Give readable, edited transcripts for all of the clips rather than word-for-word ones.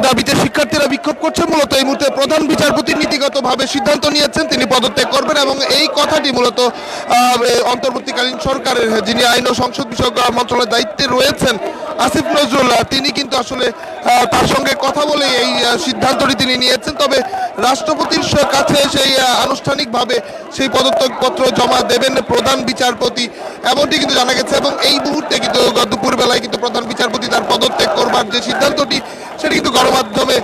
দাবিতে শিক্ষার্থীরা বিক্ষোভ করছে। মূলত এই মুহূর্তে প্রধান বিচারপতি নীতিগতভাবে সিদ্ধান্ত নিয়েছেন, তিনি পদত্যাগ করবেন এবং এই কথাটি মূলত অন্তর্বর্তীকালীন সরকারের যিনি আইন ও সংসদ বিষয়ক মন্ত্রণালয়ের দায়িত্বে রয়েছেন আসিফ নজরুল, তিনি কিন্তু আসলে তার সঙ্গে কথা বলে এই সিদ্ধান্তটি তিনি নিয়েছেন। তবে রাষ্ট্রপতির কাছে সেই আনুষ্ঠানিকভাবে সেই পদত্যাগপত্র জমা দেবেন প্রধান বিচারপতি, এমনটি কিন্তু জানা গেছে। এবং এই মুহূর্তে কিন্তু দুপুর বেলায় কিন্তু প্রধান বিচারপতি তার পদত্যাগ করবার যে সিদ্ধান্তটি সেটি কিন্তু গণমাধ্যমে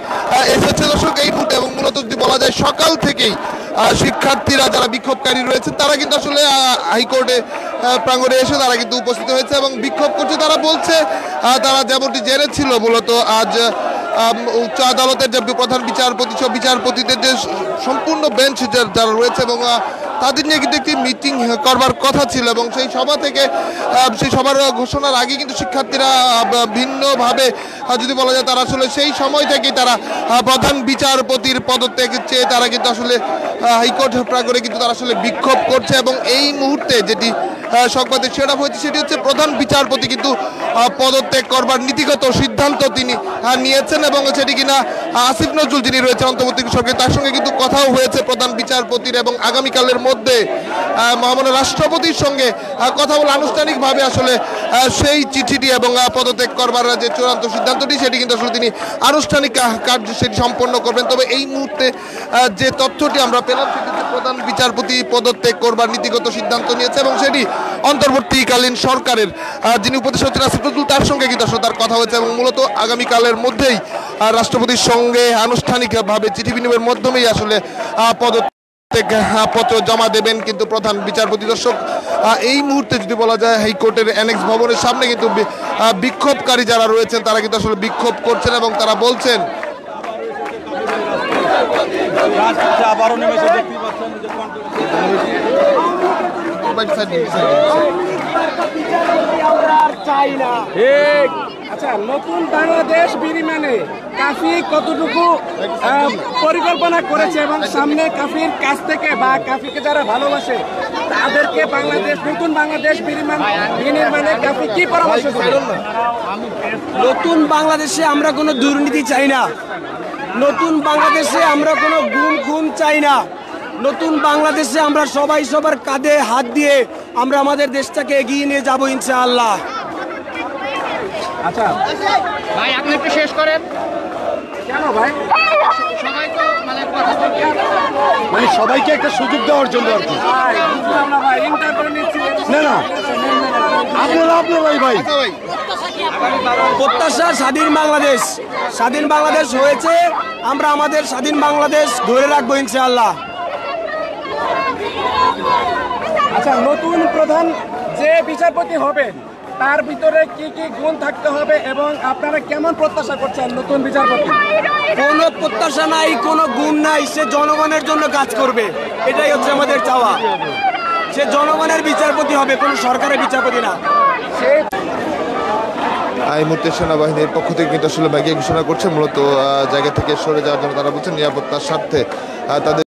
এসেছে দর্শক এই মুহূর্তে। এবং মূলত যদি বলা যায় সকাল থেকেই শিক্ষার্থীরা যারা বিক্ষোভকারী রয়েছে তারা কিন্তু আসলে হাইকোর্টে প্রাঙ্গণে এসে তারা কিন্তু উপস্থিত হয়েছে এবং বিক্ষোভ করছে। তারা বলছে তারা যেমনটি জেনেছিল মূলত আজ উচ্চ আদালতের যে প্রধান বিচারপতি সব বিচারপতিদের যে সম্পূর্ণ বেঞ্চ যারা রয়েছে এবং তাদের নিয়ে কিন্তু একটি মিটিং করবার কথা ছিল এবং সেই সভা থেকে সেই সভার ঘোষণার আগে কিন্তু শিক্ষার্থীরা ভিন্নভাবে যদি বলা যায় তারা আসলে সেই সময় থেকেই তারা প্রধান বিচারপতির পদত্যাগ চেয়ে তারা কিন্তু আসলে হাইকোর্ট প্রাঙ্গণে কিন্তু তারা আসলে বিক্ষোভ করছে। এবং এই মুহূর্তে যেটি সংবাদে সেটা হয়েছে সেটি হচ্ছে প্রধান বিচারপতি কিন্তু পদত্যাগ করবার নীতিগত সিদ্ধান্ত তিনি নিয়েছেন এবং সেটি কিনা আসিফ নজরুল যিনি রয়েছে অন্তর্বর্তী সরকার তার সঙ্গে কিন্তু কথাও হয়েছে প্রধান বিচারপতির এবং আগামীকালের মধ্যে মহামান্য রাষ্ট্রপতির সঙ্গে কথা বলে আনুষ্ঠানিকভাবে আসলে সেই চিঠিটি এবং পদত্যাগ করবার যে চূড়ান্ত সিদ্ধান্তটি সেটি কিন্তু আসলে তিনি আনুষ্ঠানিক কার্য সেটি সম্পন্ন করবেন। তবে এই মুহূর্তে যে তথ্যটি আমরা পেলাম সেটি প্রধান বিচারপতি পদত্যাগ করবার নীতিগত সিদ্ধান্ত নিয়েছে এবং সেটি অন্তর্বর্তীকালীন সরকারের যিনি উপদেষ্টা হচ্ছেন আসিফ নজরুল তার সঙ্গে কিন্তু আসলে তার কথা হয়েছে এবং মূলত আগামীকালের মধ্যেই রাষ্ট্রপতির সঙ্গে আনুষ্ঠানিকভাবে চিঠি বিনিময়ের মাধ্যমেই আসলে পত্র জমা দেবেন কিন্তু প্রধান বিচারপতি। দর্শক এই মুহূর্তে যদি বলা যায় হাইকোর্টের অ্যানেক্স ভবনের সামনে কিন্তু বিক্ষোভকারী যারা রয়েছেন তারা কিন্তু আসলে বিক্ষোভ করছেন এবং তারা বলছেন আচ্ছা, নতুন বাংলাদেশ বিনিময়ে কাফি কতটুকু পরিকল্পনা করেছে এবং সামনে কাফির কাছ থেকে বা কাফিকে যারা ভালোবাসে তাদেরকে নতুন বাংলাদেশ বিনির্মাণে কাফি কি পরামর্শ দেবেন? নতুন বাংলাদেশে আমরা কোনো দুর্নীতি চাই না, নতুন বাংলাদেশে আমরা কোনো গুম চাই না, নতুন বাংলাদেশে আমরা সবাই সবার কাঁধে হাত দিয়ে আমরা আমাদের দেশটাকে এগিয়ে নিয়ে যাবো ইনশাআল্লাহ। আচ্ছা ভাই, আপনি একটু শেষ করেন। কেন ভাই? সবাই তো মানে সবাইকে একটা সুযোগ দেওয়ার জন্য আর কি। না আপনারাই ভাই প্রত্যাশা স্বাধীন বাংলাদেশ হয়েছে, আমরা আমাদের স্বাধীন বাংলাদেশ ধরে রাখবো ইনশাআল্লাহ। আচ্ছা, নতুন প্রধান যে বিচারপতি হবেন তার ভিতরে কি কি গুণ থাকতে হবে এবং আপনারা কেমন প্রত্যাশা করছেন নতুন বিচারপতি? কোনো প্রত্যাশা নাই, কোনো গুণ নাই, সে জনগণের জন্য কাজ করবে, এটাই হচ্ছে আমাদের চাওয়া। সে জনগণের বিচারপতি হবে, কোনো সরকারের বিচারপতি না। এই মুহূর্তে সেনাবাহিনীর পক্ষ থেকে কিন্তু আসলে ব্যাগে ঘোষণা করছে মূলত জায়গা থেকে সরে যাওয়ার জন্য। তারা বলছেন নিরাপত্তার স্বার্থে তাদের